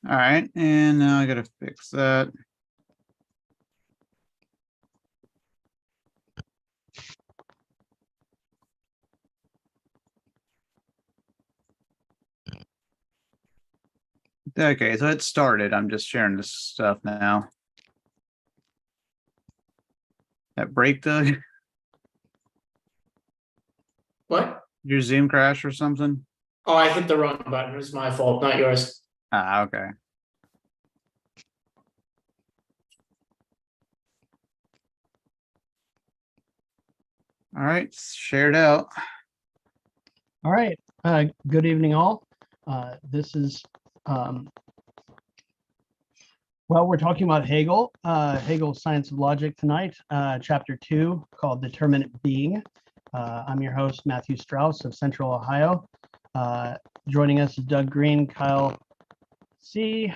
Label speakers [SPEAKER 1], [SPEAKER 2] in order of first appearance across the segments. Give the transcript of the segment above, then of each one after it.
[SPEAKER 1] All right, and now I gotta fix that. Okay, so it started. I'm just sharing this stuff now. That break, Doug?
[SPEAKER 2] What?
[SPEAKER 1] Your Zoom crash or something?
[SPEAKER 2] Oh, I hit the wrong button. It was my fault, not yours.
[SPEAKER 1] Ah, okay. All right, shared out.
[SPEAKER 3] All right. Good evening, all. This is, well, we're talking about Hegel, Hegel's Science of Logic tonight, chapter 2, called Determinate Being. I'm your host, Matthew Strauss of Central Ohio. Joining us is Doug Green, Kyle C.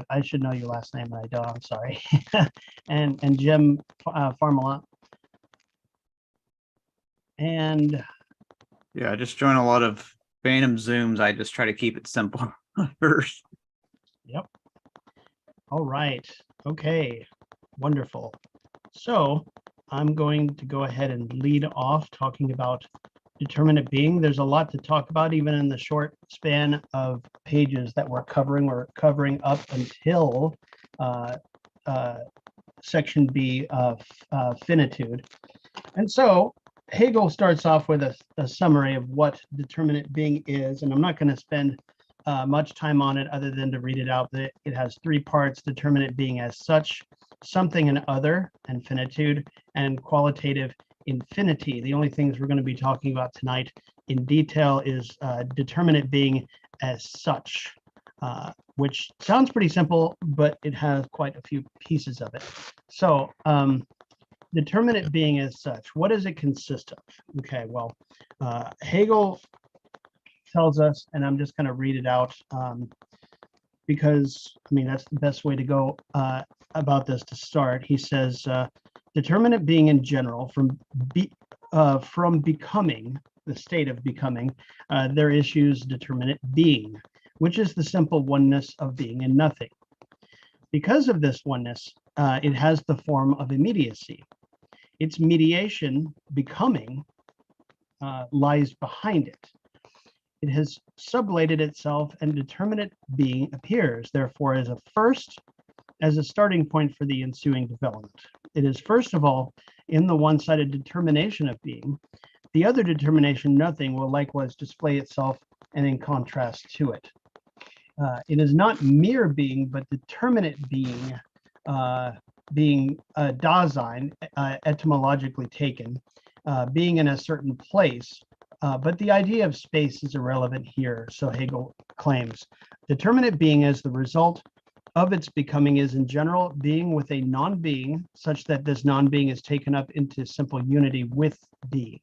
[SPEAKER 3] I should know your last name, but I don't. I'm sorry. and Jim Farmala. And
[SPEAKER 1] yeah, I just joined a lot of phantom Zooms. I just try to keep it simple first.
[SPEAKER 3] Yep. All right. Okay. Wonderful. So I'm going to go ahead and lead off talking about determinate being. There's a lot to talk about, even in the short span of pages that we're covering. We're covering up until section B of finitude. And so Hegel starts off with a summary of what determinate being is, and I'm not going to spend much time on it other than to read it out. That it has three parts: determinate being as such, something and other, and finitude, and qualitative infinity. The only things we're going to be talking about tonight in detail is determinate being as such, which sounds pretty simple, but it has quite a few pieces of it. So determinate being as such, what does it consist of? Okay, well, Hegel tells us, and I'm just going to read it out because, I mean, that's the best way to go about this to start. He says, determinate being in general, from becoming, the state of becoming, there issues determinate being, which is the simple oneness of being and nothing. Because of this oneness, it has the form of immediacy. Its mediation, becoming, lies behind it. It has sublated itself, and determinate being appears, therefore, as a starting point for the ensuing development. It is, first of all, in the one-sided determination of being. The other determination, nothing, will likewise display itself and in contrast to it. It is not mere being, but determinate being, Dasein, etymologically taken, being in a certain place. But the idea of space is irrelevant here, so Hegel claims. Determinate being as the result of its becoming is in general being with a non-being, such that this non-being is taken up into simple unity with being.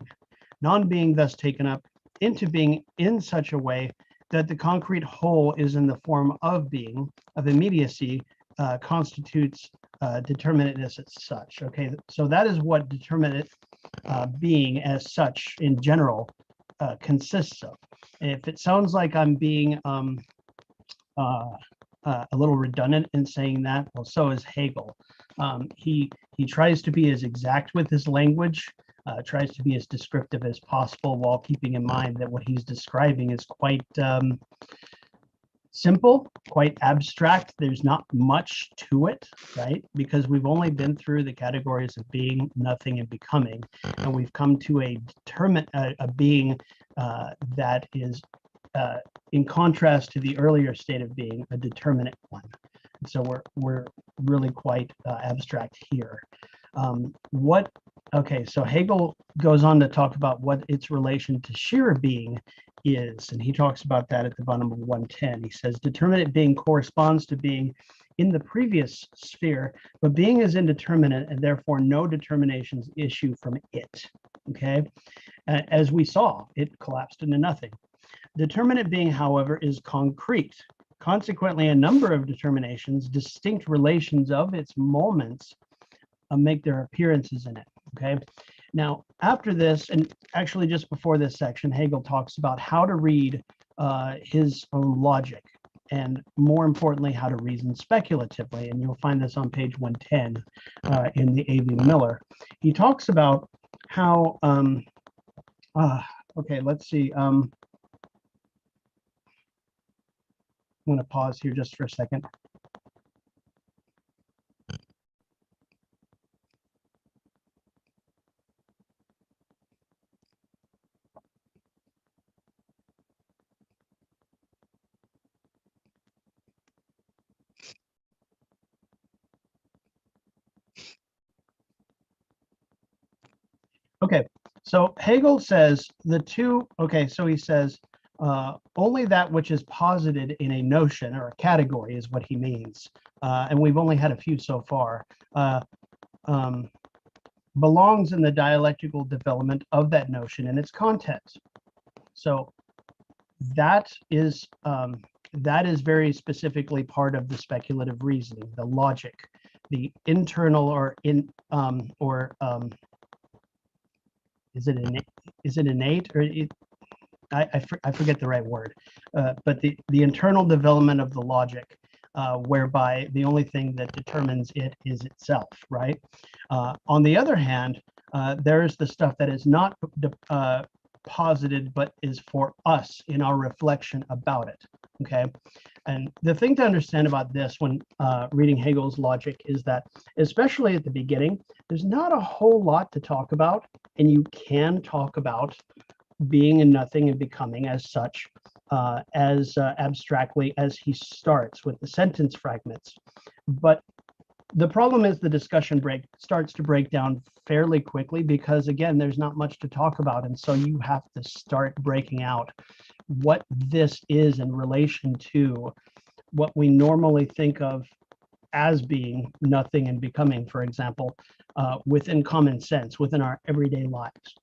[SPEAKER 3] Non-being thus taken up into being in such a way that the concrete whole is in the form of being, of immediacy, constitutes determinateness as such. Okay, so that is what determinate being as such in general consists of. If it sounds like I'm being a little redundant in saying that, well, so is Hegel. He tries to be as exact with his language, tries to be as descriptive as possible, while keeping in mind that what he's describing is quite simple, quite abstract. There's not much to it, right? Because we've only been through the categories of being, nothing, and becoming, and we've come to a being that is in contrast to the earlier state of being, a determinate one. And so we're really quite abstract here. Okay, so Hegel goes on to talk about what its relation to sheer being is, and he talks about that at the bottom of 110. He says, determinate being corresponds to being in the previous sphere, but being is indeterminate, and therefore no determinations issue from it. Okay, as we saw, it collapsed into nothing. Determinate being, however, is concrete. Consequently, a number of determinations, distinct relations of its moments, make their appearances in it. Okay, now after this, and actually just before this section, Hegel talks about how to read his own logic, and more importantly, how to reason speculatively. And you'll find this on page 110 in the A.V. Miller. He talks about how, okay, let's see. I'm going to pause here just for a second. Okay, so Hegel says so he says only that which is posited in a notion or a category is what he means. And we've only had a few so far. Belongs in the dialectical development of that notion and its content. So that is very specifically part of the speculative reasoning, the logic, the internal is it innate or I forget the right word, but the internal development of the logic, whereby the only thing that determines it is itself, right? On the other hand, there's the stuff that is not posited, but is for us in our reflection about it, okay? And the thing to understand about this when reading Hegel's logic is that, especially at the beginning, there's not a whole lot to talk about, and you can talk about being and nothing and becoming as such, as abstractly as he starts with the sentence fragments. But the problem is the discussion starts to break down fairly quickly because, again, there's not much to talk about. And so you have to start breaking out what this is in relation to what we normally think of as being nothing and becoming, for example, within common sense, within our everyday lives.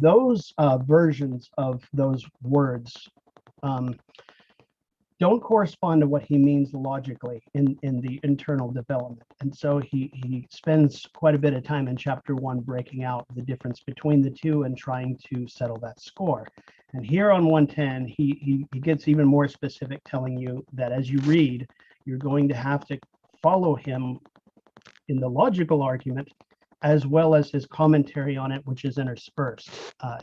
[SPEAKER 3] Those versions of those words don't correspond to what he means logically in the internal development. And so he spends quite a bit of time in chapter 1 breaking out the difference between the two and trying to settle that score. And here on 110, he gets even more specific, telling you that as you read, you're going to have to follow him in the logical argument, as well as his commentary on it, which is interspersed.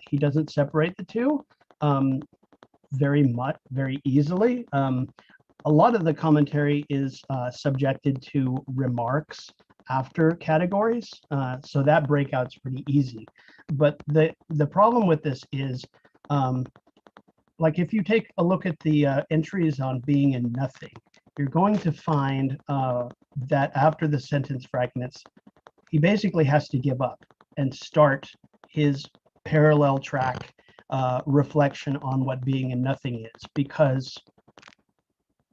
[SPEAKER 3] He doesn't separate the two very easily. A lot of the commentary is subjected to remarks after categories, so that breakout's pretty easy. But the problem with this is, like if you take a look at the entries on being and nothing, you're going to find that after the sentence fragments, he basically has to give up and start his parallel track reflection on what being and nothing is, because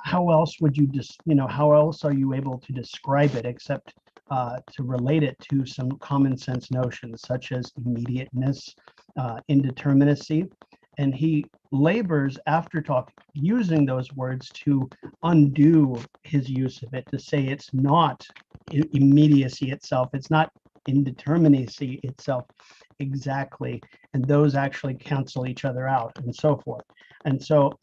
[SPEAKER 3] how else would you just, how else are you able to describe it except to relate it to some common sense notions such as immediateness, indeterminacy. And he labors after using those words to undo his use of it, to say it's not immediacy itself, it's not indeterminacy itself exactly, and those actually cancel each other out and so forth. And so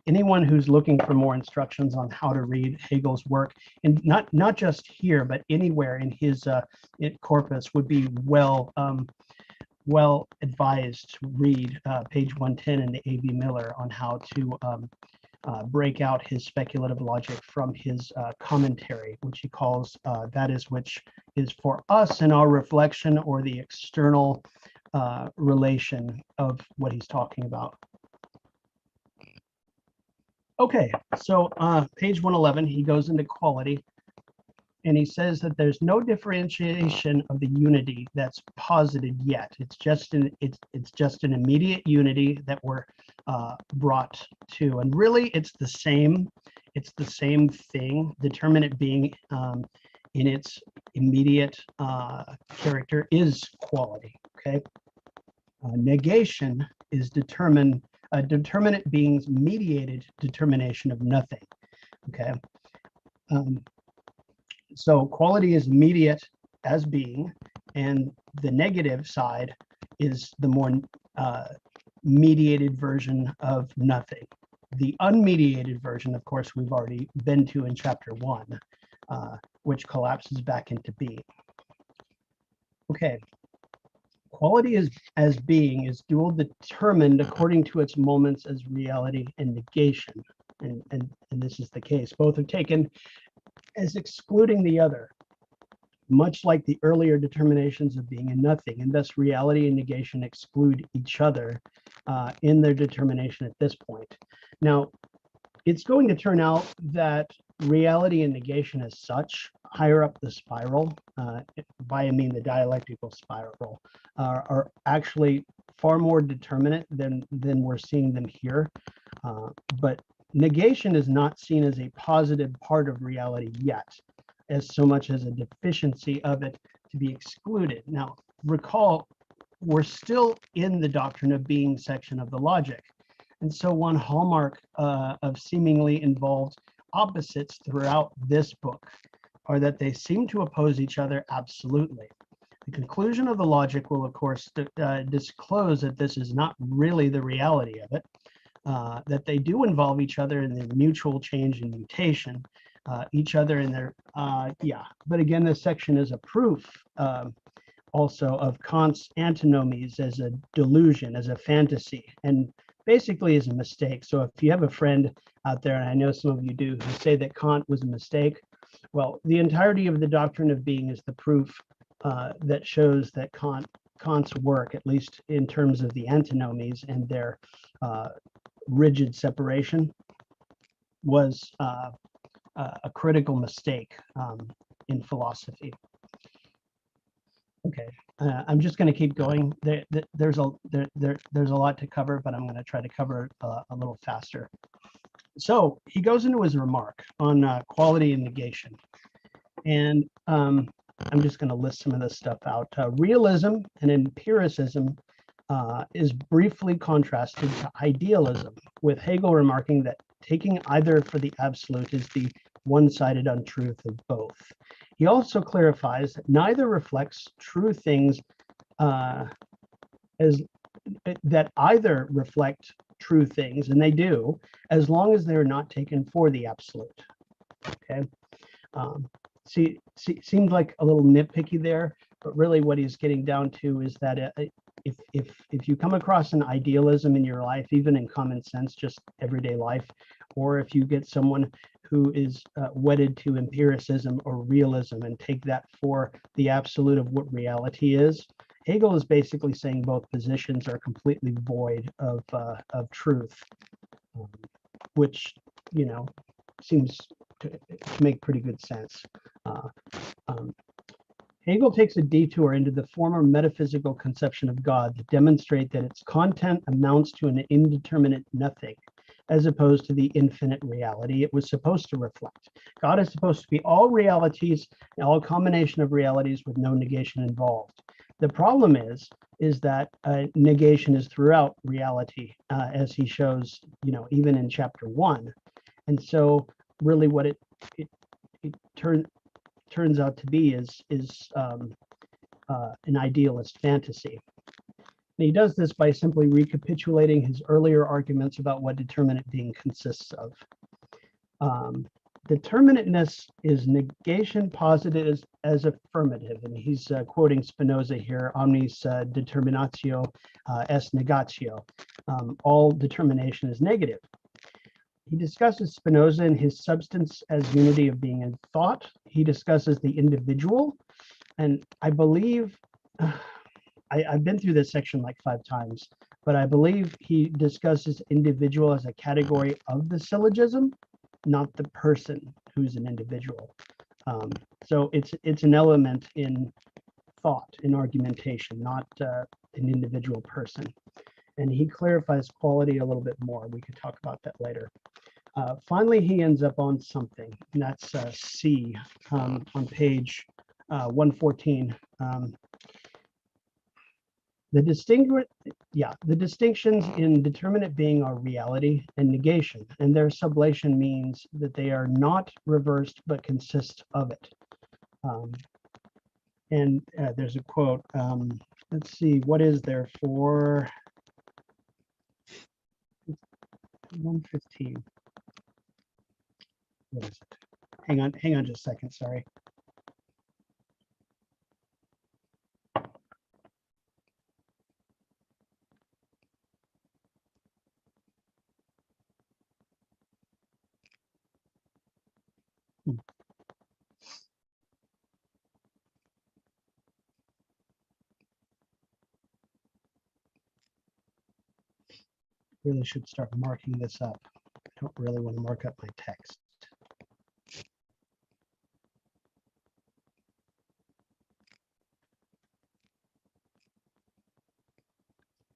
[SPEAKER 3] anyone who's looking for more instructions on how to read Hegel's work, and not just here, but anywhere in his corpus, would be well advised to read page 110 in the A.V. Miller on how to break out his speculative logic from his commentary, which he calls which is for us in our reflection, or the external relation of what he's talking about. Okay, so page 111, he goes into quality, and he says that there's no differentiation of the unity that's posited yet. It's just an immediate unity that we're brought to, and really it's the same thing. Determinate being in its immediate character is quality. Okay, negation is determinate being's mediated determination of nothing. Okay. So quality is immediate as being, and the negative side is the more mediated version of nothing. The unmediated version, of course, we've already been to in chapter 1, which collapses back into being. Okay. Quality as being is dual determined according to its moments as reality and negation. And this is the case. Both are taken as excluding the other, much like the earlier determinations of being and nothing, and thus reality and negation exclude each other in their determination at this point. Now, it's going to turn out that reality and negation as such, higher up the spiral, by I mean the dialectical spiral, are actually far more determinate than we're seeing them here. But negation is not seen as a positive part of reality yet, as so much as a deficiency of it to be excluded. Now, recall, we're still in the doctrine of being section of the logic. And so one hallmark of seemingly involved opposites throughout this book are that they seem to oppose each other absolutely. The conclusion of the logic will, of course, disclose that this is not really the reality of it, that they do involve each other in their mutual change and mutation, each other in their, But again, this section is a proof also of Kant's antinomies as a delusion, as a fantasy, and basically is a mistake. So if you have a friend out there, and I know some of you do, who say that Kant was a mistake, well, the entirety of the doctrine of being is the proof that shows that Kant's work, at least in terms of the antinomies and their rigid separation, was a critical mistake in philosophy. Okay, I'm just going to keep going. There's a lot to cover, but I'm going to try to cover a little faster. So he goes into his remark on quality and negation, and I'm just going to list some of this stuff out. Realism and empiricism is briefly contrasted to idealism, with Hegel remarking that taking either for the absolute is the one-sided untruth of both. He also clarifies that neither reflects true things as that either reflect true things, and they do, as long as they're not taken for the absolute. Okay. Seemed like a little nitpicky there, but really what he's getting down to is that if you come across an idealism in your life, even in common sense, just everyday life, or if you get someone who is wedded to empiricism or realism and take that for the absolute of what reality is, Hegel is basically saying both positions are completely void of truth, which, you know, seems to make pretty good sense. Hegel takes a detour into the former metaphysical conception of God to demonstrate that its content amounts to an indeterminate nothing, as opposed to the infinite reality it was supposed to reflect. God is supposed to be all realities, all combination of realities with no negation involved. The problem is that negation is throughout reality, as he shows, you know, even in chapter 1. And so really what it turns out to be is an idealist fantasy. And he does this by simply recapitulating his earlier arguments about what determinate being consists of. Determinateness is negation posited as affirmative, and he's quoting Spinoza here, omnis determinatio est negatio. All determination is negative. He discusses Spinoza and his substance as unity of being and thought. He discusses the individual, and I believe, I've been through this section like 5 times, but I believe he discusses individual as a category of the syllogism, not the person who's an individual. So it's an element in thought, in argumentation, not an individual person. And he clarifies quality a little bit more. We could talk about that later. Finally, he ends up on something, and that's C on page 114. The distinctions in determinate being are reality and negation, and their sublation means that they are not reversed but consist of it. There's a quote. Let's see, what is there for? 115. What is it? Hang on just a second, sorry. Really should start marking this up. I don't really want to mark up my text.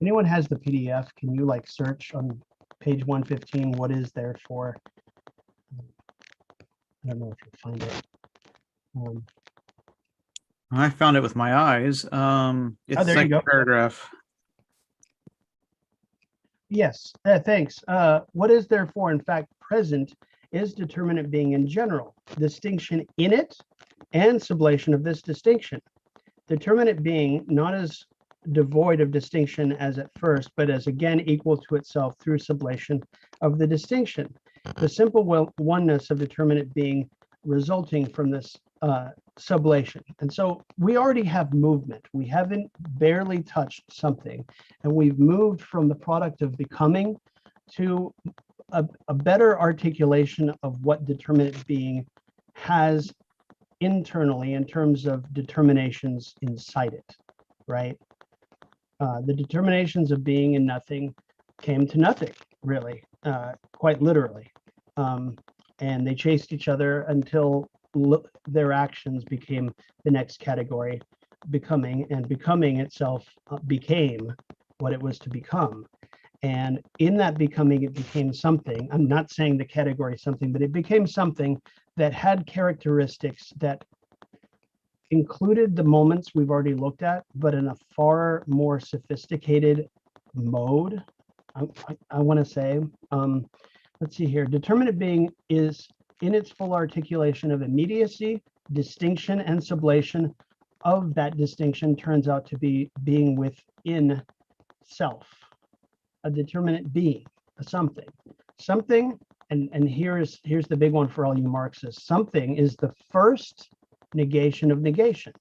[SPEAKER 3] Anyone has the PDF? Can you like search on page 115? What is there for? I don't know if you'll find it.
[SPEAKER 1] I found it with my eyes. It's
[SPEAKER 3] there you
[SPEAKER 1] second
[SPEAKER 3] go.
[SPEAKER 1] paragraph.
[SPEAKER 3] Yes, thanks. What is therefore in fact present is determinate being in general, distinction in it, and sublation of this distinction. Determinate being not as devoid of distinction as at first, but as again equal to itself through sublation of the distinction. The simple oneness of determinate being resulting from this sublation. And so we already have movement. We haven't barely touched something, and we've moved from the product of becoming to a better articulation of what determinate being has internally in terms of determinations inside it, right? The determinations of being and nothing came to nothing, really, quite literally. And they chased each other until their actions became the next category, becoming, and becoming itself became what it was to become. And in that becoming, it became something. I'm not saying the category something, but it became something that had characteristics that included the moments we've already looked at, but in a far more sophisticated mode. I want to say, let's see here. Determinate being is in its full articulation of immediacy, distinction, and sublation of that distinction turns out to be being within self, a determinate being, a something. Something, and here's the big one for all you Marxists. Something is the first negation of negation,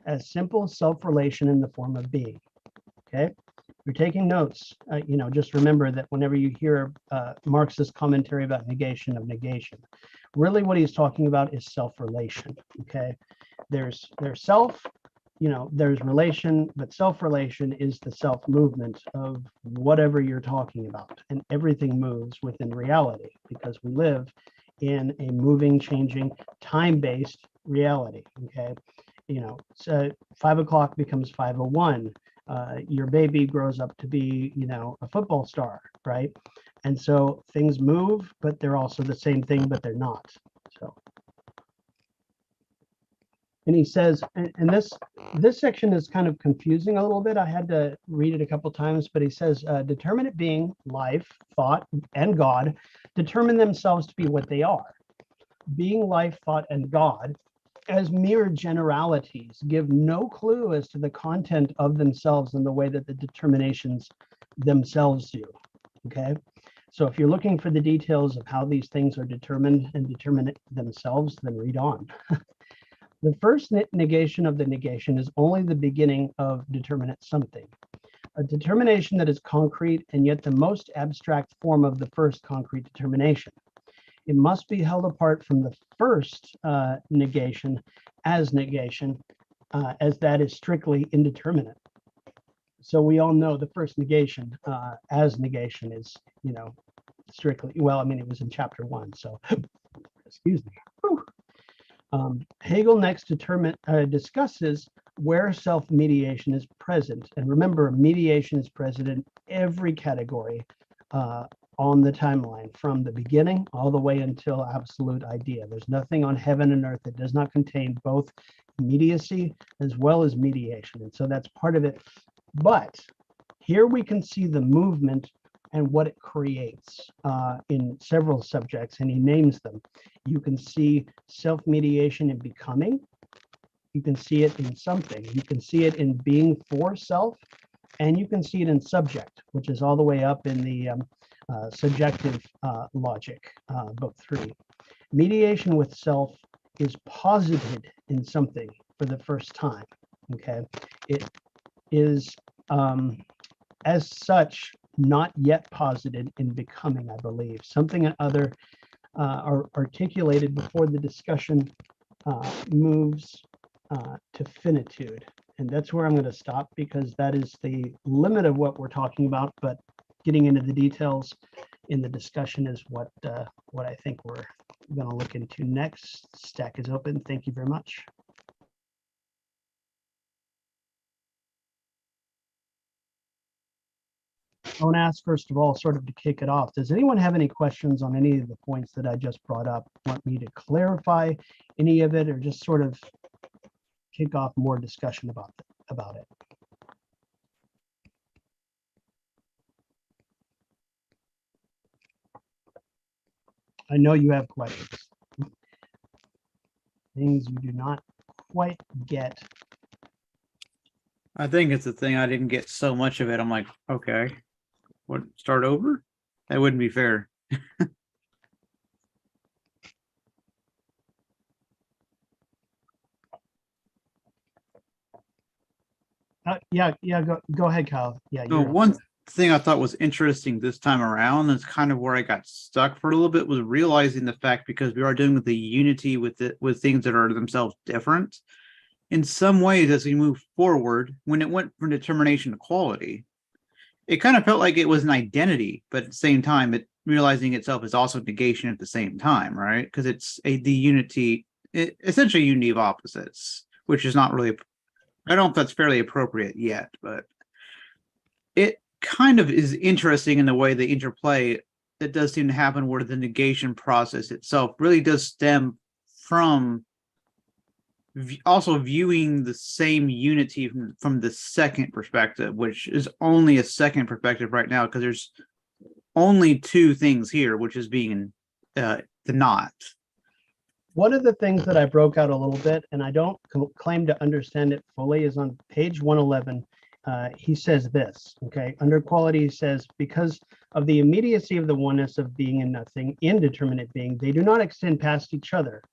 [SPEAKER 3] as simple self-relation in the form of being. Okay, if you're taking notes, just remember that whenever you hear Marxist commentary about negation of negation, really what he's talking about is self-relation. Okay, there's self, there's relation, but self-relation is the self-movement of whatever you're talking about, and everything moves within reality because we live in a moving, changing, time-based reality. Okay, so 5 o'clock becomes 5:01. Your baby grows up to be, a football star, right? And so things move, but they're also the same thing, but they're not. So, and he says, and this section is kind of confusing a little bit. I had to read it a couple times, but he says, determinate being, life, thought, and God determine themselves to be what they are. Being, life, thought, and God as mere generalities give no clue as to the content of themselves in the way that the determinations themselves do. Okay, so if you're looking for the details of how these things are determined and determine themselves, then read on. The first negation of the negation is only the beginning of determinate something, a determination that is concrete and yet the most abstract form of the first concrete determination. It must be held apart from the first negation, as that is strictly indeterminate. So we all know the first negation, as negation, is, strictly, well, I mean, it was in chapter 1, so excuse me. Hegel next discusses where self-mediation is present. And remember, mediation is present in every category on the timeline, from the beginning all the way until absolute idea. There's nothing on heaven and earth that does not contain both immediacy as well as mediation. And so that's part of it. But here we can see the movement and what it creates in several subjects, and he names them. You can see self-mediation in becoming. You can see it in something. You can see it in being for self, and you can see it in subject, which is all the way up in the Subjective Logic, book 3. Mediation with self is posited in something for the first time. Okay, it is as such not yet posited in becoming, I believe. Something other are articulated before the discussion moves to finitude. And that's where I'm going to stop, because that is the limit of what we're talking about. But getting into the details in the discussion is what I think we're going to look into next. Stack is open. Thank you very much. I want to ask, first of all, sort of to kick it off, does anyone have any questions on any of the points that I just brought up? Want me to clarify any of it, or just sort of kick off more discussion about it? I know you have questions. Things you do not quite get.
[SPEAKER 1] I think it's the thing. I didn't get so much of it. I'm like, okay, what? Start over? That wouldn't be fair.
[SPEAKER 3] Yeah, go ahead, Kyle. Yeah,
[SPEAKER 1] No,
[SPEAKER 3] you're up.
[SPEAKER 1] one thing I thought was interesting this time around, is kind of where I got stuck for a little bit, was realizing the fact, because we are dealing with the unity with things that are themselves different. In some ways, as we move forward, when it went from determination to quality, it kind of felt like it was an identity, but at the same time, it realizing itself is also negation at the same time, right? Because it's the unity, essentially unity of opposites, which is not really, I don't know if that's fairly appropriate yet, but it kind of is interesting in the way the interplay that does seem to happen, where the negation process itself really does stem from also viewing the same unity from the second perspective, which is only a second perspective right now, because there's only two things here, which is being the not.
[SPEAKER 3] One of the things that I broke out a little bit, and I don't claim to understand it fully, is on page 111. He says this, okay, under quality, he says, because of the immediacy of the oneness of being and nothing, indeterminate being, they do not extend past each other.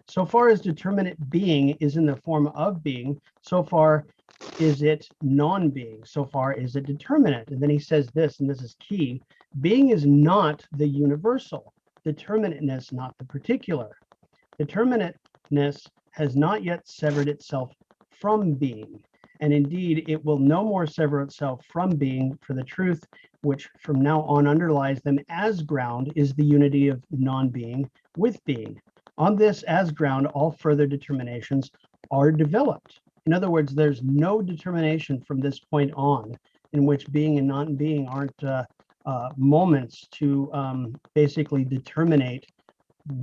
[SPEAKER 3] So far as determinate being is in the form of being, so far is it non-being, so far is it determinate. And then he says this, and this is key, being is not the universal, determinateness not the particular. Determinateness has not yet severed itself from being, and indeed it will no more sever itself from being, for the truth which from now on underlies them as ground is the unity of non-being with being. On this as ground, all further determinations are developed. In other words, there's no determination from this point on in which being and non-being aren't moments to basically determinate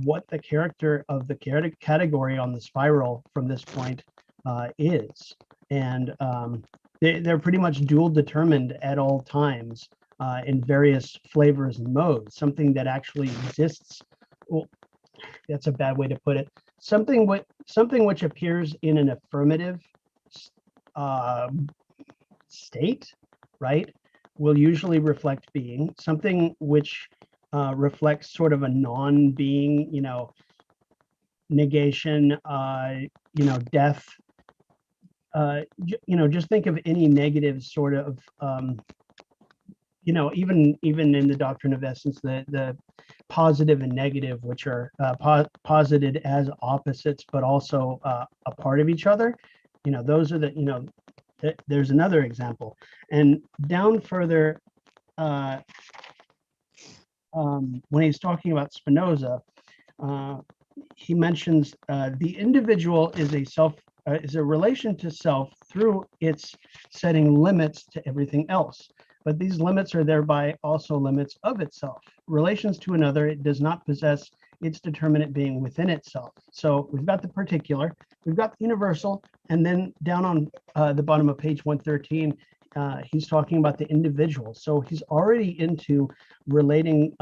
[SPEAKER 3] what the character of the category on the spiral from this point is. And they're pretty much dual determined at all times in various flavors and modes, something that actually exists. Well, that's a bad way to put it. Something which appears in an affirmative state, right, will usually reflect being. Something which reflects sort of a non-being, negation, death. Just think of any negative sort of, even in the doctrine of essence, the positive and negative, which are posited as opposites, but also a part of each other. Those are the, there's another example. And down further, when he's talking about Spinoza, he mentions the individual is a relation to self through its setting limits to everything else. But these limits are thereby also limits of itself. Relations to another, it does not possess its determinate being within itself. So we've got the particular, we've got the universal, and then down on the bottom of page 113, he's talking about the individual. So he's already into relating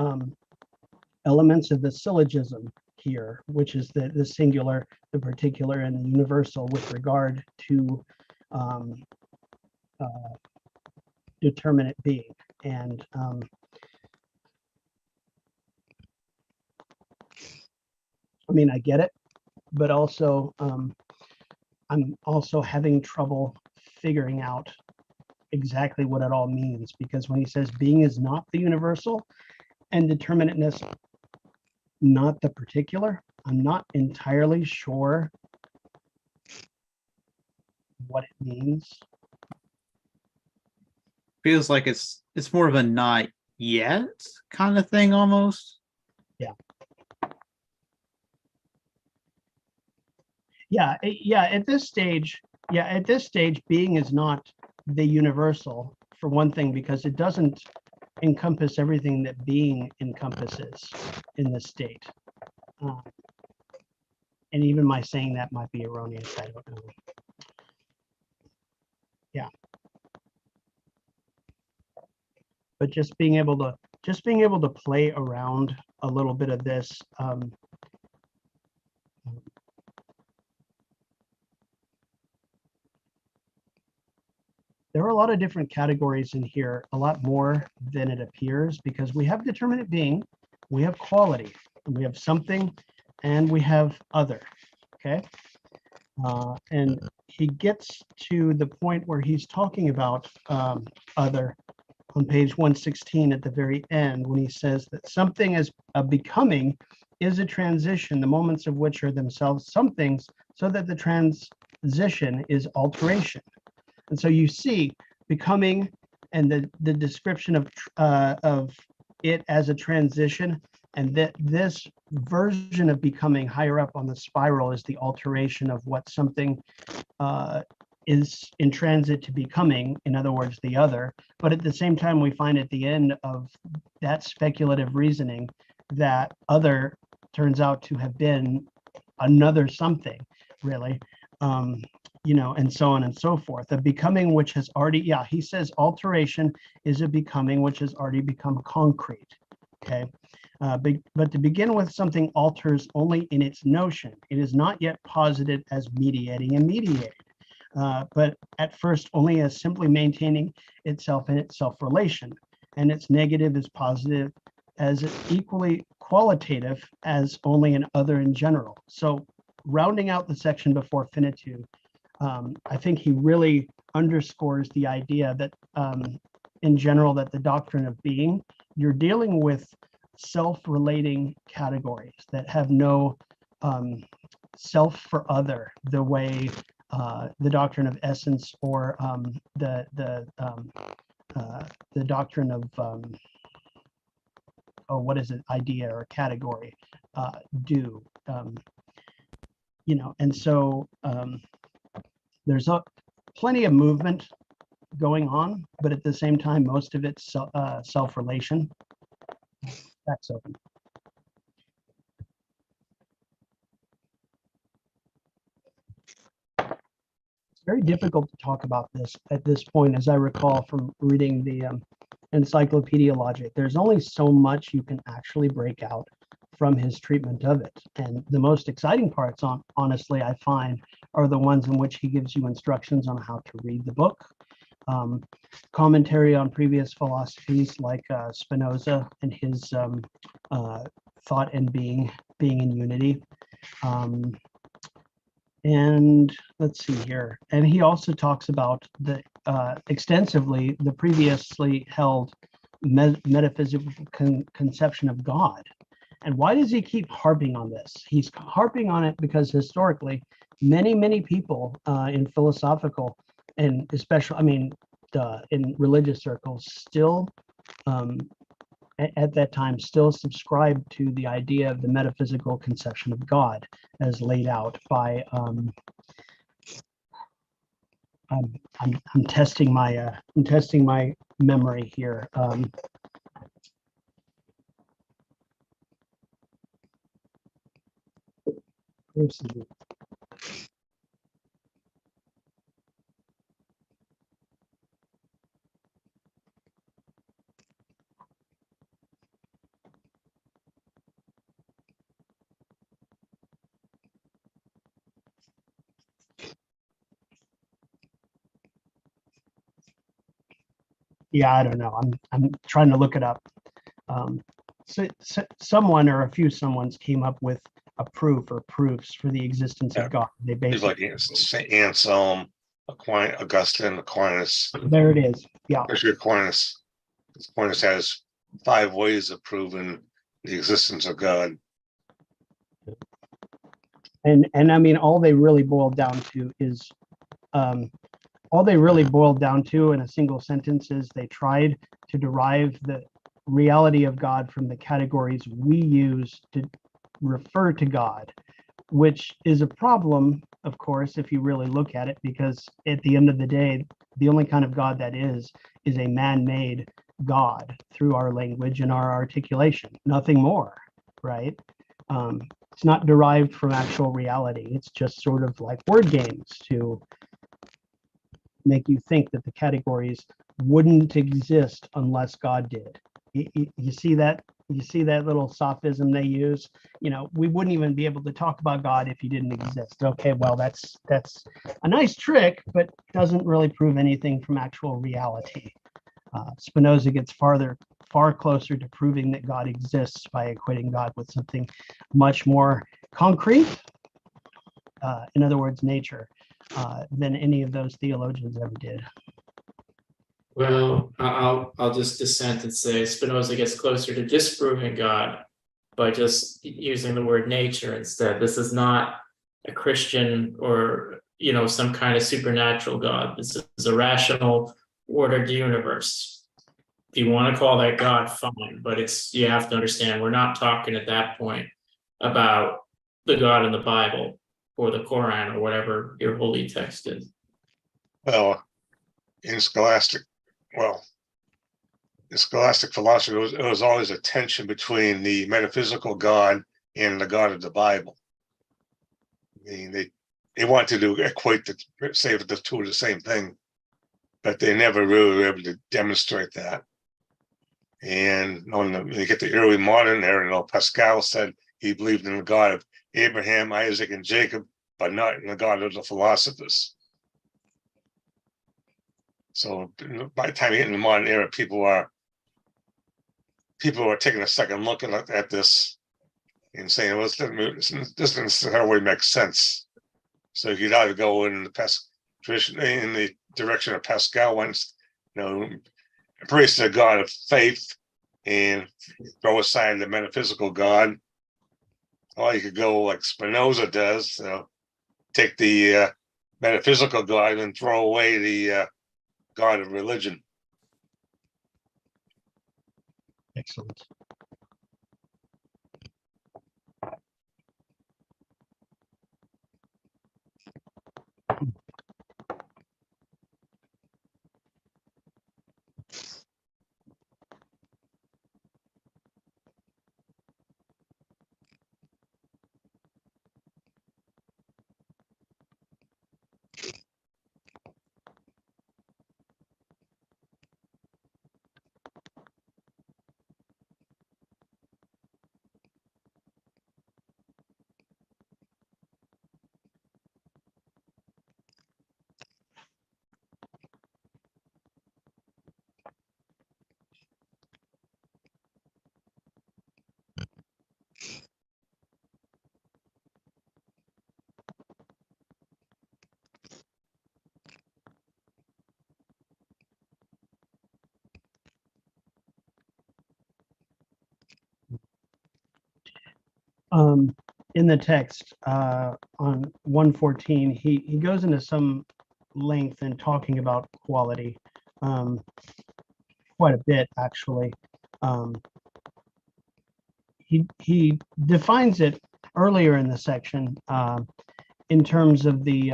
[SPEAKER 3] elements of the syllogism here, which is the singular, the particular, and the universal with regard to determinate being. And mean, I get it, but also I'm also having trouble figuring out exactly what it all means, because when he says being is not the universal and determinateness not the particular, I'm not entirely sure what it means.
[SPEAKER 1] Feels like it's more of a not yet kind of thing almost.
[SPEAKER 3] Yeah, at this stage, being is not the universal, for one thing, because it doesn't encompass everything that being encompasses in the state. And even my saying that might be erroneous, I don't know. Yeah. But just being able to play around a little bit of this, there are a lot of different categories in here, a lot more than it appears, because we have determinate being, we have quality, we have something, and we have other, okay? And he gets to the point where he's talking about other on page 116 at the very end, when he says that something as a becoming is a transition, the moments of which are themselves somethings, so that the transition is alteration. And so you see becoming and the description of it as a transition, and that this version of becoming higher up on the spiral is the alteration of what something is in transit to becoming, in other words, the other. But at the same time, we find at the end of that speculative reasoning that other turns out to have been another something, really. And so on and so forth. A becoming which has already, he says alteration is a becoming which has already become concrete, okay? But to begin with, something alters only in its notion. It is not yet posited as mediating and mediated, but at first only as simply maintaining itself in its self-relation, and its negative is positive as equally qualitative as only an other in general. So rounding out the section before finitude, I think he really underscores the idea that in general, that the doctrine of being, you're dealing with self-relating categories that have no self for other, the way the doctrine of essence or the doctrine of what is it, idea or category do. And so there's plenty of movement going on, but at the same time, most of it's self-relation. That's open. It's very difficult to talk about this at this point, as I recall from reading the Encyclopedia Logic. There's only so much you can actually break out from his treatment of it. And the most exciting parts, honestly, I find, are the ones in which he gives you instructions on how to read the book, commentary on previous philosophies like Spinoza and his thought and being in unity. And let's see here. And he also talks about the extensively the previously held metaphysical conception of God. And why does he keep harping on this? He's harping on it because historically, many people in philosophical and especially, in religious circles, still at that time still subscribed to the idea of the metaphysical conception of God as laid out by I'm testing my memory here. Yeah, I don't know. I'm trying to look it up. So someone or a few someones came up with a proof or proofs for the existence
[SPEAKER 4] Yeah.
[SPEAKER 3] of God. They
[SPEAKER 4] He's like
[SPEAKER 3] basically,
[SPEAKER 4] Saint Anselm, Augustine, Aquinas,
[SPEAKER 3] there it is. Yeah.
[SPEAKER 4] especially Aquinas. Aquinas has 5 ways of proving the existence of God.
[SPEAKER 3] And I mean, all they really boiled down to is, all they really boiled down to in a single sentence is they tried to derive the reality of God from the categories we use to refer to God, which is a problem, of course, if you really look at it, because at the end of the day, the only kind of God that is a man-made God through our language and our articulation, nothing more, right? It's not derived from actual reality. It's just sort of like word games to make you think that the categories wouldn't exist unless God did. You see that? You see that little sophism they use? You know, we wouldn't even be able to talk about God if he didn't exist. Okay, well, that's a nice trick, but doesn't really prove anything from actual reality. Spinoza gets far closer to proving that God exists by equating God with something much more concrete, in other words, nature, than any of those theologians ever did.
[SPEAKER 2] Well, I'll just dissent and say Spinoza gets closer to disproving God by just using the word nature instead. This is not a Christian or some kind of supernatural God. This is a rational, ordered universe. If you want to call that God, fine, but you have to understand we're not talking at that point about the God in the Bible or the Quran or whatever your holy text is.
[SPEAKER 4] Well, in scholastic philosophy, it was always a tension between the metaphysical God and the God of the Bible. I mean, they wanted to say that the two are the same thing, but they never really were able to demonstrate that. And when you get the early modern era, Pascal said he believed in the God of Abraham, Isaac, and Jacob, but not in the God of the philosophers. So by the time you get in the modern era, people are taking a second look at this and saying, well, this doesn't necessarily make sense. So you could either go in the tradition in the direction of Pascal went, embrace the God of faith and throw aside the metaphysical God. Or you could go like Spinoza does, take the metaphysical God and throw away the God of religion.
[SPEAKER 3] Excellent. In the text on 114, he goes into some length in talking about quality, quite a bit actually. He defines it earlier in the section in terms of the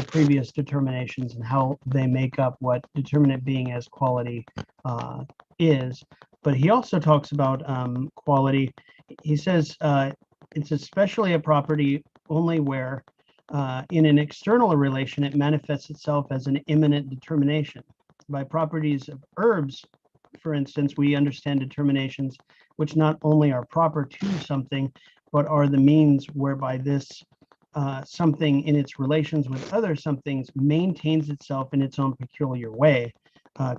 [SPEAKER 3] previous determinations and how they make up what determinate being as quality is. But he also talks about quality. He says it's especially a property only where in an external relation it manifests itself as an immanent determination. By properties of herbs, for instance, we understand determinations which not only are proper to something, but are the means whereby this something in its relations with other somethings maintains itself in its own peculiar way,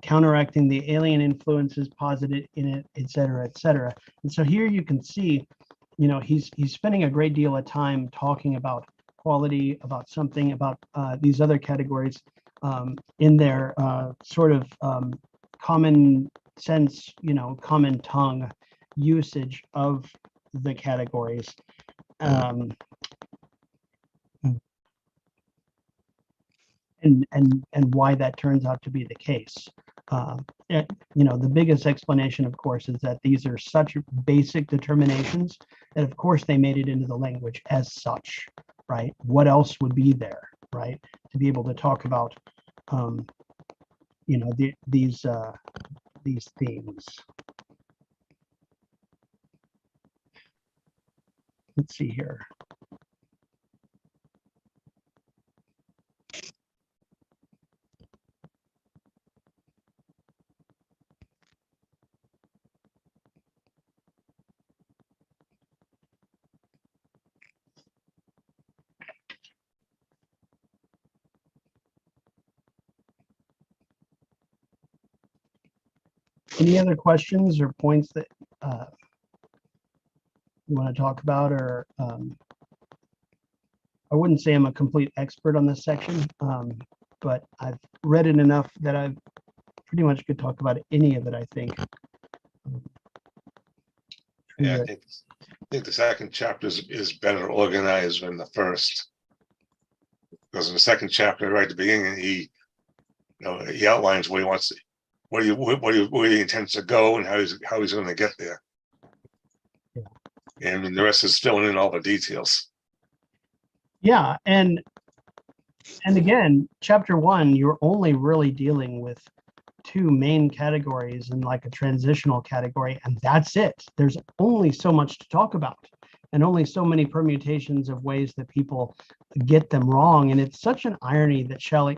[SPEAKER 3] counteracting the alien influences posited in it, et cetera, et cetera. And so here you can see he's spending a great deal of time talking about quality, about something, about these other categories in their sort of common sense, common tongue usage of the categories. And why that turns out to be the case. The biggest explanation, of course, is that these are such basic determinations that, of course, they made it into the language as such, right? What else would be there, right? To be able to talk about, these themes. Let's see here. Any other questions or points that you want to talk about? Or I wouldn't say I'm a complete expert on this section, but I've read it enough that I pretty much could talk about any of it, I think.
[SPEAKER 4] Yeah, I think the second chapter is better organized than the first. Because in the second chapter, right at the beginning, he outlines what he wants to, where he intends to go and how he's going to get there.
[SPEAKER 3] Yeah.
[SPEAKER 4] And then the rest is filling in all the details.
[SPEAKER 3] Yeah, and again, chapter 1, you're only really dealing with 2 main categories and like a transitional category, and that's it. There's only so much to talk about, and only so many permutations of ways that people get them wrong. And it's such an irony that Shelley,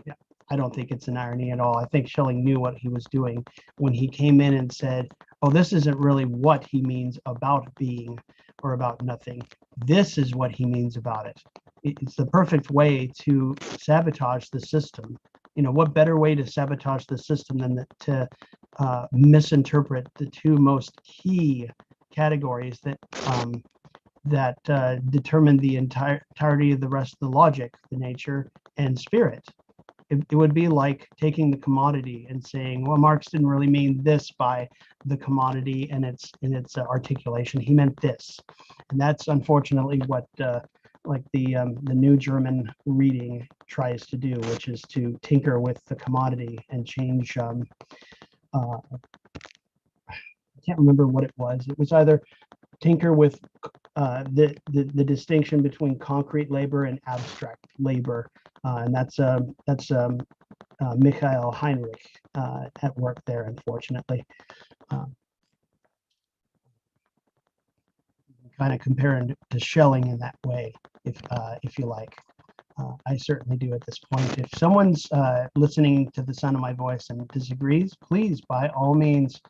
[SPEAKER 3] I don't think it's an irony at all. I think Shelley knew what he was doing when he came in and said, oh, this isn't really what he means about being or about nothing. This is what he means about it. It's the perfect way to sabotage the system. What better way to sabotage the system than to misinterpret the 2 most key categories that determine the entirety of the rest of the logic, the nature and spirit. It would be like taking the commodity and saying, well, Marx didn't really mean this by the commodity and its articulation. He meant this. And that's unfortunately what like the new German reading tries to do, which is to tinker with the commodity and change. I can't remember what it was. It was either tinker with the distinction between concrete labor and abstract labor, and that's Michael Heinrich at work there, unfortunately. Kind of comparing to Schelling in that way, if you like. I certainly do at this point. If someone's listening to the sound of my voice and disagrees, please, by all means,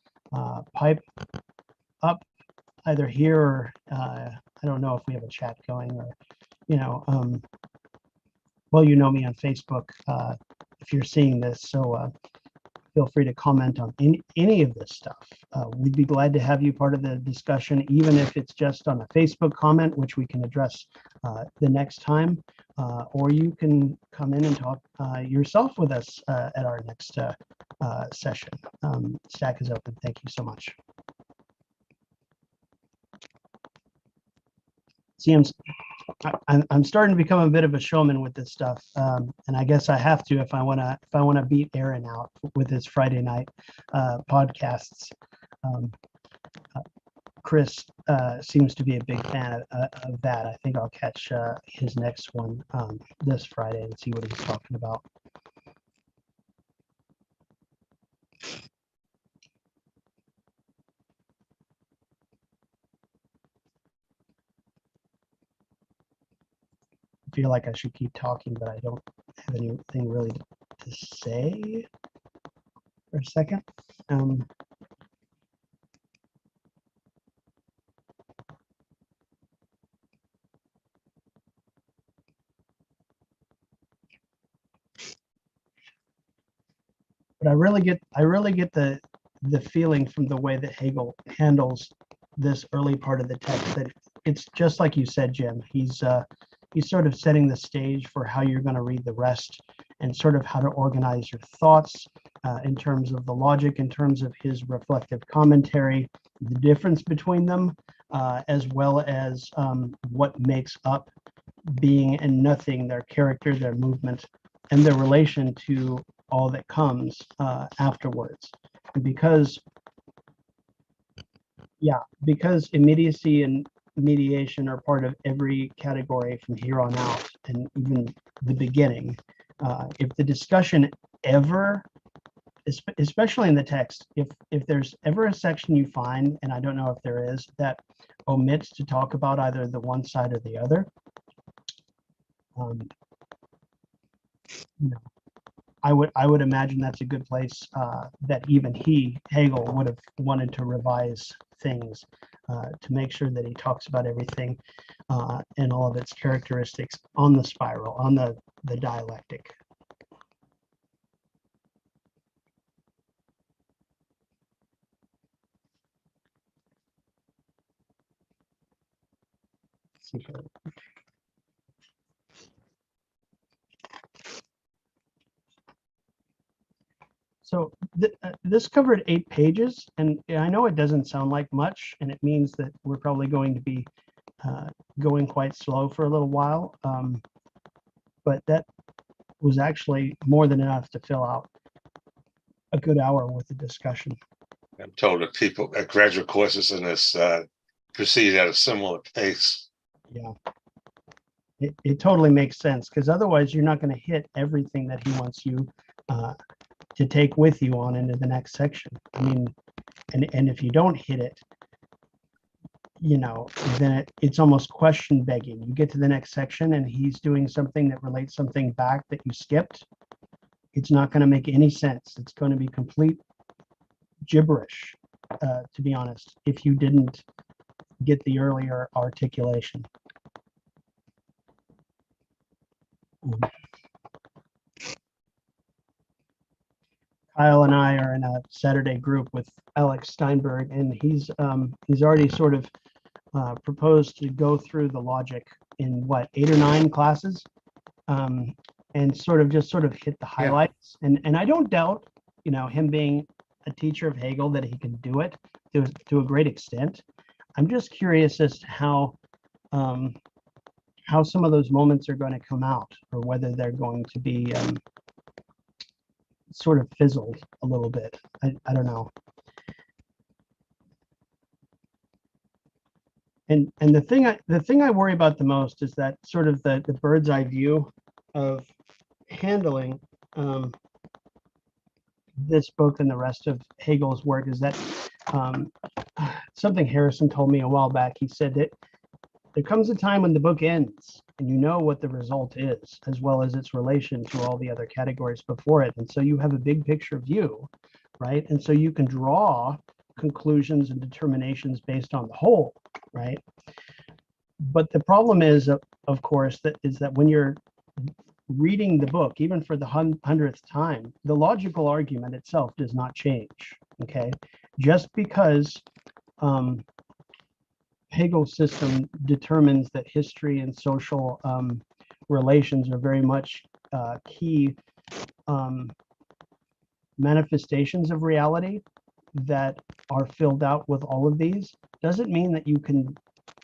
[SPEAKER 3] pipe up either here or I don't know if we have a chat going, or well, me on Facebook if you're seeing this, so feel free to comment on any of this stuff. We'd be glad to have you part of the discussion, even if it's just on a Facebook comment, which we can address the next time, or you can come in and talk yourself with us at our next session. Stack is open. Thank you so much. See, I'm starting to become a bit of a showman with this stuff, and I guess I have to if I want to beat Aaron out with his Friday night podcasts. Chris seems to be a big fan of that. I think I'll catch his next one this Friday and see what he's talking about. I feel like I should keep talking, but I don't have anything really to say for a second. But I really get the feeling from the way that Hegel handles this early part of the text that it's just like you said, Jim. He's sort of setting the stage for how you're going to read the rest, and sort of how to organize your thoughts in terms of the logic, in terms of his reflective commentary, the difference between them, as well as what makes up being and nothing, their character, their movement, and their relation to all that comes afterwards. And because immediacy and mediation are part of every category from here on out, and even the beginning, if the discussion ever, especially in the text, if there's ever a section you find, and I don't know if there is, that omits to talk about either the one side or the other, you know, I would imagine that's a good place that even Hegel, would have wanted to revise things to make sure that he talks about everything and all of its characteristics on the spiral, on the dialectic. So this covered 8 pages, and I know it doesn't sound like much, and it means that we're probably going to be going quite slow for a little while, but that was actually more than enough to fill out a good hour worth of discussion.
[SPEAKER 4] I'm told that people at graduate courses in this proceed at a similar pace.
[SPEAKER 3] Yeah, it totally makes sense, because otherwise you're not going to hit everything that he wants you to take with you on into the next section. I mean, and if you don't hit it, you know, then it's almost question begging. You get to the next section and he's doing something that relates something back that you skipped. It's not going to make any sense. It's going to be complete gibberish, to be honest, if you didn't get the earlier articulation. Kyle and I are in a Saturday group with Alex Steinberg, and he's already sort of proposed to go through the logic in what, 8 or 9 classes, and sort of hit the highlights. And I don't doubt, you know, him being a teacher of Hegel, that he can do it to a great extent. I'm just curious as to how some of those moments are going to come out, or whether they're going to be sort of fizzled a little bit. I don't know. And the thing I worry about the most is that sort of the bird's eye view of handling this book and the rest of Hegel's work, is that something Harrison told me a while back. He said that there comes a time when the book ends and you know what the result is, as well as its relation to all the other categories before it. And so you have a big picture view, right? And so you can draw conclusions and determinations based on the whole, right? But the problem is, of course, that when you're reading the book, even for the 100th time, the logical argument itself does not change, okay? Just because Hegel's system determines that history and social relations are very much key manifestations of reality that are filled out with all of these, doesn't mean that you can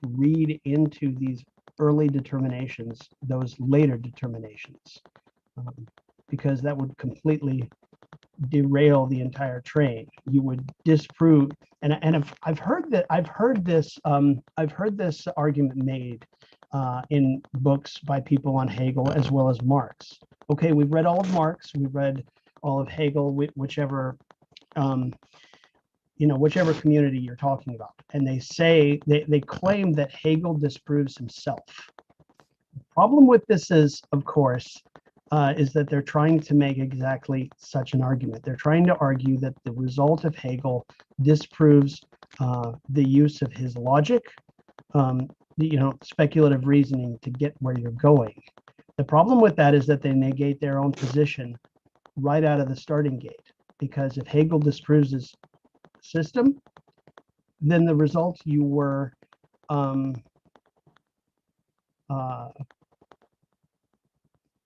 [SPEAKER 3] read into these early determinations those later determinations, because that would completely derail the entire train. You would disprove, and I've heard this argument made in books by people on Hegel as well as Marx. Okay, we've read all of Marx, we've read all of Hegel, whichever whichever community you're talking about, and they say they claim that Hegel disproves himself. The problem with this is, of course, is that they're trying to make exactly such an argument. They're trying to argue that the result of Hegel disproves the use of his logic, speculative reasoning to get where you're going. The problem with that is that they negate their own position right out of the starting gate, because if Hegel disproves his system, then the result you were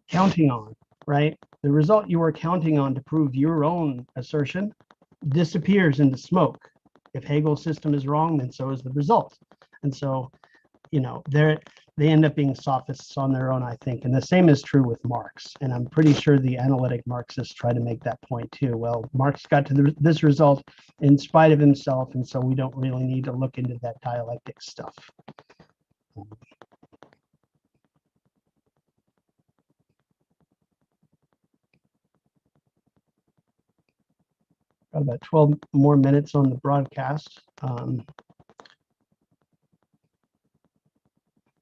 [SPEAKER 3] counting on, right? The result you were counting on to prove your own assertion disappears into smoke. If Hegel's system is wrong, then so is the result. And so, they end up being sophists on their own, I think. And the same is true with Marx. And I'm pretty sure the analytic Marxists try to make that point too. Well, Marx got to this result in spite of himself, and so we don't really need to look into that dialectic stuff. Got about 12 more minutes on the broadcast.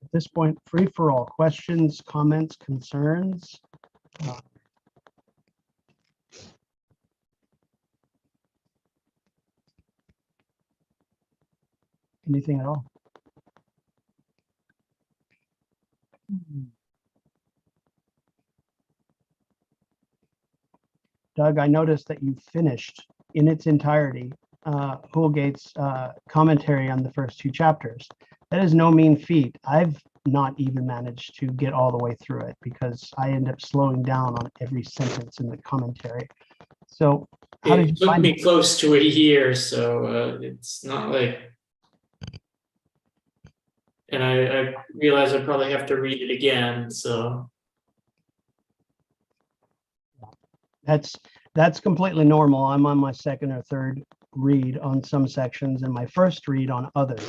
[SPEAKER 3] At this point, free for all. Questions, comments, concerns? Anything at all? Doug, I noticed that you finished in its entirety Houlgate's commentary on the first two chapters. That is no mean feat. I've not even managed to get all the way through it because I end up slowing down on every sentence in the commentary. So how did you
[SPEAKER 2] It took
[SPEAKER 3] find
[SPEAKER 2] me
[SPEAKER 3] it?
[SPEAKER 2] close to a year, so it's not like. And I realize I probably have to read it again, so.
[SPEAKER 3] That's completely normal. I'm on my second or third read on some sections and my first read on others.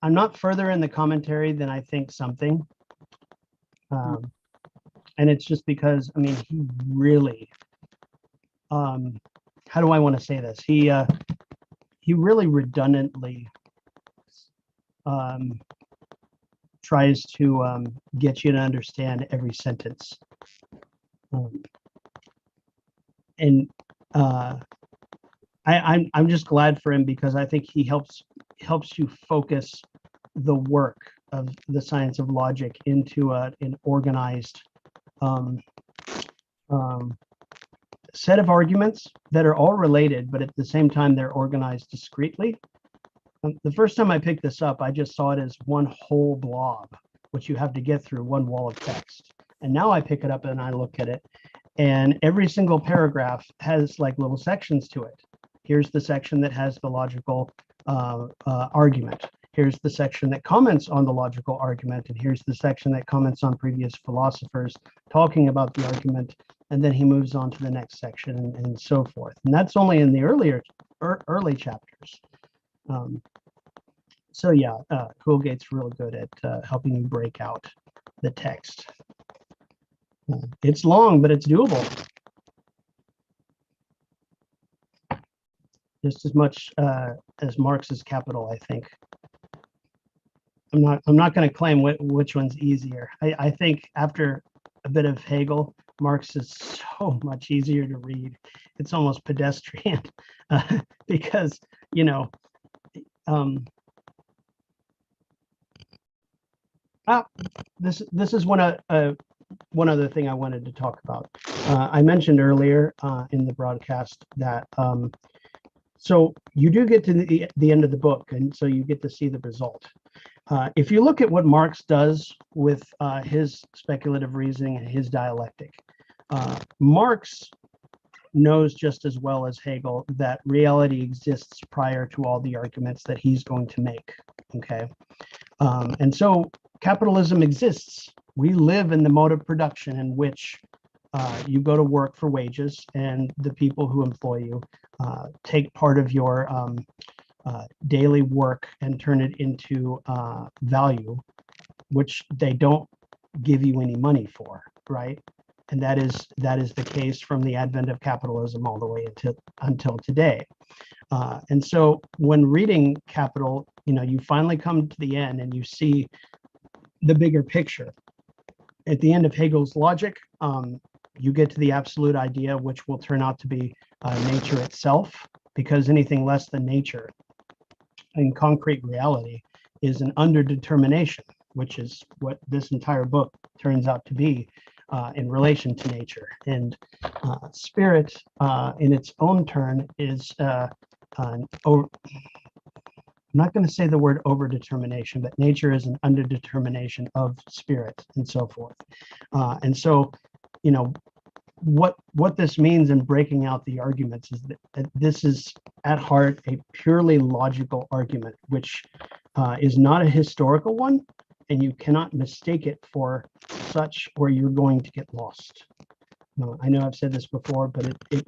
[SPEAKER 3] I'm not further in the commentary than I think something. And it's just because, I mean, he really, how do I want to say this? He really redundantly tries to get you to understand every sentence. And I'm just glad for him because I think he helps you focus the work of the science of logic into an organized set of arguments that are all related, but at the same time they're organized discretely. The first time I picked this up, I just saw it as one whole blob, which you have to get through one wall of text. And now I pick it up and I look at it, and every single paragraph has like little sections to it. Here's the section that has the logical argument. Here's the section that comments on the logical argument, and here's the section that comments on previous philosophers talking about the argument, and then he moves on to the next section and so forth. And that's only in the early chapters. So yeah, Houlgate's real good at helping you break out the text. It's long, but it's doable. Just as much as Marx's Capital, I think. I'm not going to claim which one's easier. I think after a bit of Hegel, Marx is so much easier to read. It's almost pedestrian because this is one other thing I wanted to talk about. I mentioned earlier in the broadcast that so you do get to the end of the book, and so you get to see the result. If you look at what Marx does with his speculative reasoning and his dialectic, Marx knows just as well as Hegel that reality exists prior to all the arguments that he's going to make. Okay, and so capitalism exists. We live in the mode of production in which you go to work for wages, and the people who employ you take part of your daily work and turn it into value, which they don't give you any money for, right? And that is the case from the advent of capitalism all the way until today. And so when reading Capital, you finally come to the end and you see the bigger picture. At the end of Hegel's logic, you get to the absolute idea, which will turn out to be nature itself, because anything less than nature in concrete reality is an underdetermination, which is what this entire book turns out to be in relation to nature. And spirit, in its own turn, is not going to say the word overdetermination, but nature is an underdetermination of spirit and so forth. And so, you know, what this means in breaking out the arguments is that this is at heart a purely logical argument, which is not a historical one, and you cannot mistake it for such, or you're going to get lost. I know I've said this before, but it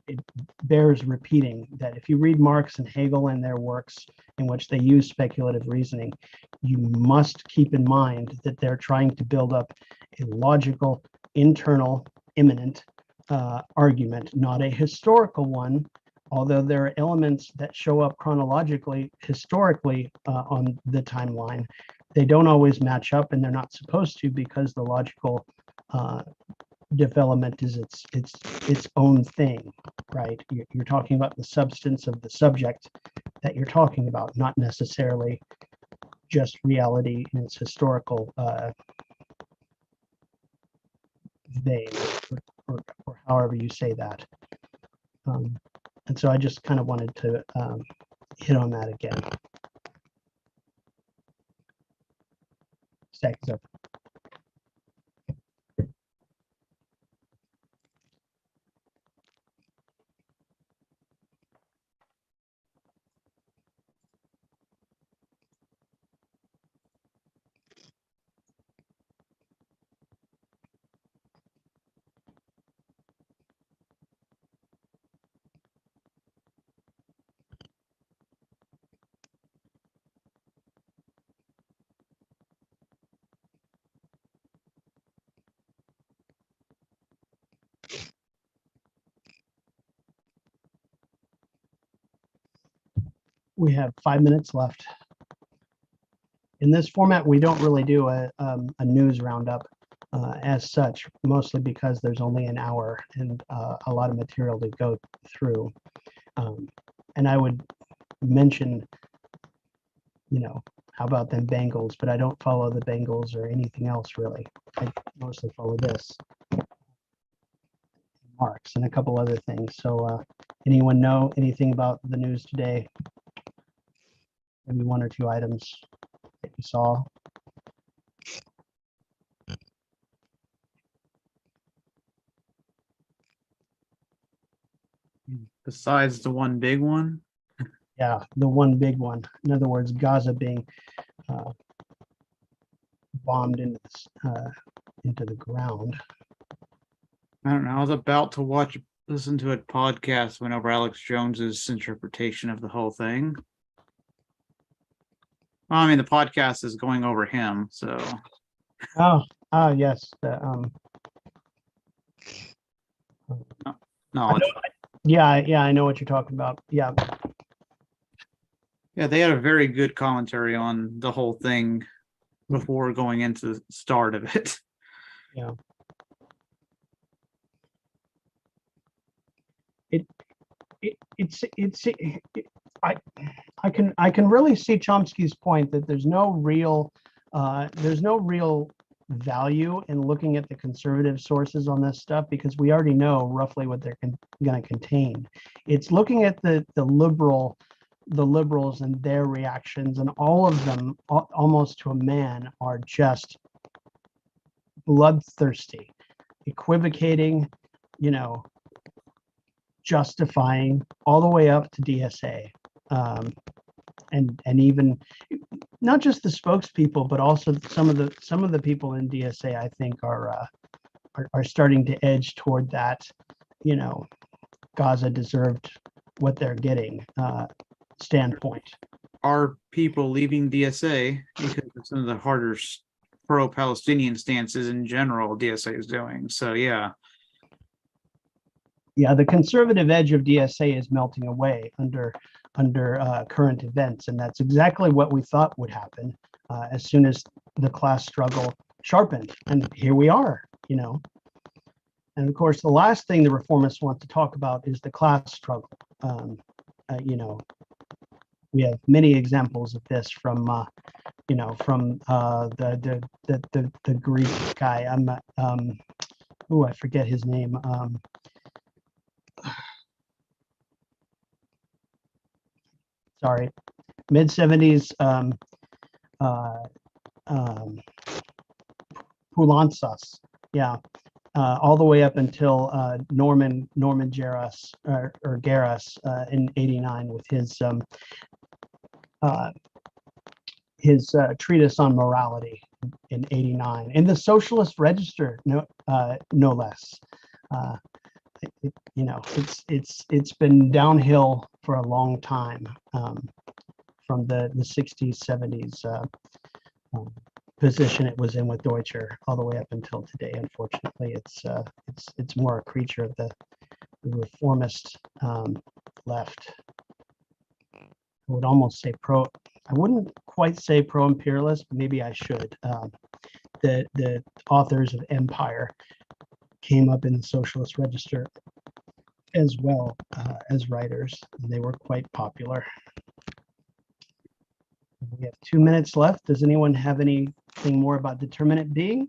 [SPEAKER 3] bears repeating that if you read Marx and Hegel and their works in which they use speculative reasoning, you must keep in mind that they're trying to build up a logical, internal, immanent argument, not a historical one, although there are elements that show up chronologically, historically on the timeline. They don't always match up, and they're not supposed to, because the logical development is its own thing, right? You're talking about the substance of the subject that you're talking about, not necessarily just reality in its historical vein, or however you say that. And so I just kind of wanted to hit on that again. Stack is up. We have 5 minutes left. In this format, we don't really do a news roundup as such, mostly because there's only an hour and a lot of material to go through. And I would mention, you know, how about them Bengals, but I don't follow the Bengals or anything else really. I mostly follow this, Marx, and a couple other things. So anyone know anything about the news today? Maybe one or two items that you saw?
[SPEAKER 1] Besides the one big one?
[SPEAKER 3] Yeah, the one big one. In other words, Gaza being bombed into the ground.
[SPEAKER 1] I don't know. I was about to listen to a podcast went over Alex Jones's interpretation of the whole thing. Well, I mean, the podcast is going over him, so.
[SPEAKER 3] Yes.
[SPEAKER 1] Knowledge.
[SPEAKER 3] Yeah, I know what you're talking about. Yeah.
[SPEAKER 1] Yeah, they had a very good commentary on the whole thing before going into the start of it.
[SPEAKER 3] Yeah. I can really see Chomsky's point that there's no real value in looking at the conservative sources on this stuff, because we already know roughly what they're going to contain. It's looking at the liberals and their reactions, and all of them, almost to a man, are just bloodthirsty, equivocating, you know, justifying, all the way up to DSA, and even not just the spokespeople, but also some of the people in DSA, I think, are starting to edge toward that, you know, Gaza deserved what they're getting standpoint.
[SPEAKER 1] Are people leaving DSA because of some of the harder pro-Palestinian stances in general DSA is doing? So yeah.
[SPEAKER 3] Yeah, the conservative edge of DSA is melting away under current events, and that's exactly what we thought would happen as soon as the class struggle sharpened, and here we are, you know. And of course, the last thing the reformists want to talk about is the class struggle. You know, we have many examples of this from, you know, from the Greek guy. I forget his name. Sorry, mid-70s, Poulantzas, yeah, all the way up until Norman Jarras or Garras in '89 with his treatise on morality in '89, in the Socialist Register, no less. It's been downhill for a long time from the '60s, '70s position it was in with Deutscher all the way up until today. Unfortunately, it's more a creature of the reformist left. I would almost say I wouldn't quite say pro-imperialist, but maybe I should. The authors of Empire came up in the Socialist Register as well as writers. They were quite popular. We have 2 minutes left. Does anyone have anything more about determinate being?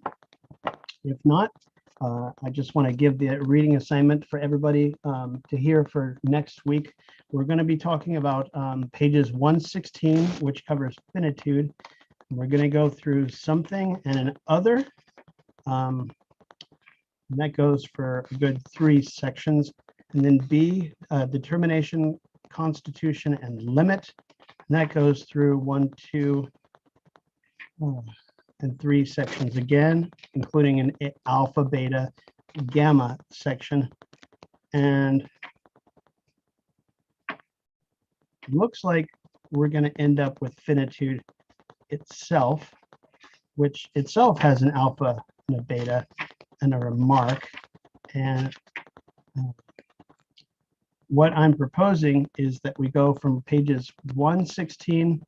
[SPEAKER 3] If not, I just want to give the reading assignment for everybody to hear for next week. We're going to be talking about pages 116, which covers finitude. We're going to go through something and an other. And that goes for a good 3 sections. And then B, determination, constitution, and limit. And that goes through 1, 2, and 3 sections again, including an alpha, beta, gamma section. And it looks like we're going to end up with finitude itself, which itself has an alpha and a beta and a remark. And what I'm proposing is that we go from pages 116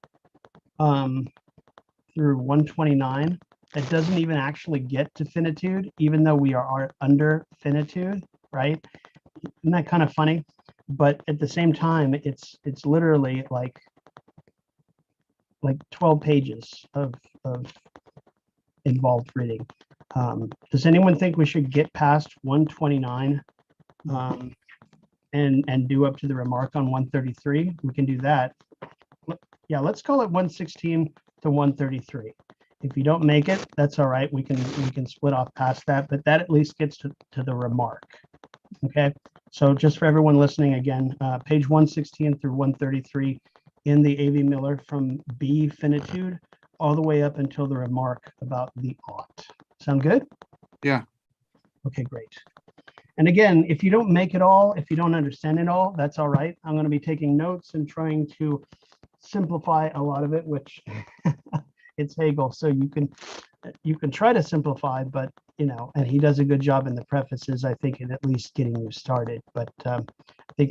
[SPEAKER 3] through 129. That doesn't even actually get to finitude, even though we are under finitude, right? Isn't that kind of funny? But at the same time, it's literally like 12 pages of involved reading. Does anyone think we should get past 129 and do up to the remark on 133? We can do that. Yeah, let's call it 116 to 133. If you don't make it, that's all right. We can split off past that, but that at least gets to the remark. Okay, so just for everyone listening again, page 116 through 133 in the A.V. Miller, from B finitude all the way up until the remark about the ought. Sound good?
[SPEAKER 1] Yeah.
[SPEAKER 3] Okay, great. And again, if you don't make it all, if you don't understand it all, that's all right. I'm going to be taking notes and trying to simplify a lot of it, which it's Hegel, so you can try to simplify, but and he does a good job in the prefaces, I think, in at least getting you started. But I think